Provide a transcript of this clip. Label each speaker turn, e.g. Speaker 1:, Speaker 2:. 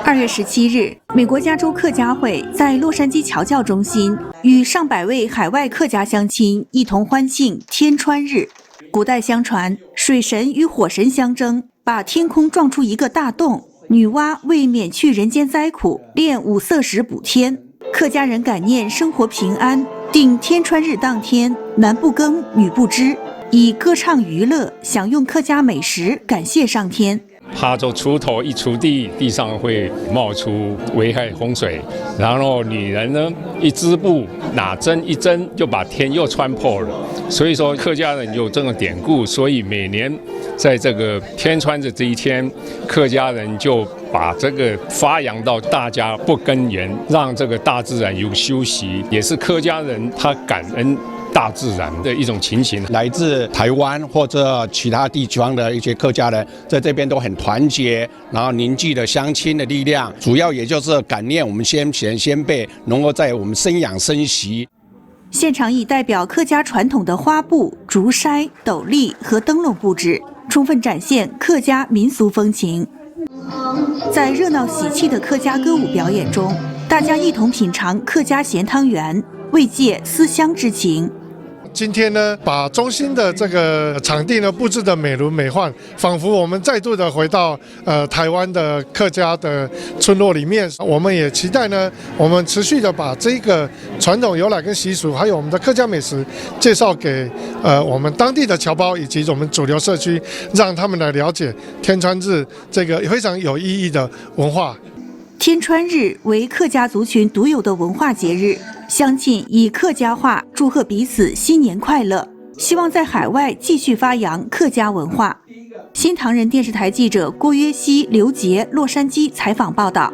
Speaker 1: 2月17日，美国加州客家会在洛杉矶侨教中心与上百位海外客家乡亲一同欢庆天穿日。古代相传，水神与火神相争，把天空撞出一个大洞，女娲为免去人间灾苦，炼五色石补天。客家人感念生活平安，定天穿日当天，男不耕，女不织，以歌唱娱乐，享用客家美食，感谢上天。
Speaker 2: 他就锄头一锄地，地上会冒出危害洪水。然后女人呢，一织布，哪针一针就把天又穿破了。所以说客家人有这个典故，所以每年在这个天穿日这一天，客家人就把这个发扬到大家不耕耘，让这个大自然有休息，也是客家人他感恩大自然的一种情形。
Speaker 3: 来自台湾或者其他地方的一些客家人，在这边都很团结，然后凝聚了乡亲的力量，主要也就是感念我们先贤先辈，能够在我们生养生息。
Speaker 1: 现场以代表客家传统的花布、竹筛、斗笠和灯笼布置，充分展现客家民俗风情。在热闹喜气的客家歌舞表演中，大家一同品尝客家咸汤圆，慰藉思乡之情。
Speaker 4: 今天呢，把中心的这个场地呢布置得美轮美奂，仿佛我们再度的回到台湾的客家的村落里面。我们也期待呢，我们持续的把这个传统由来跟习俗，还有我们的客家美食介绍给我们当地的侨胞以及我们主流社区，让他们来了解天穿日这个非常有意义的文化。
Speaker 1: 天穿日为客家族群独有的文化节日，乡亲以客家话祝贺彼此新年快乐，希望在海外继续发扬客家文化。新唐人电视台记者郭约西、刘杰，洛杉矶采访报道。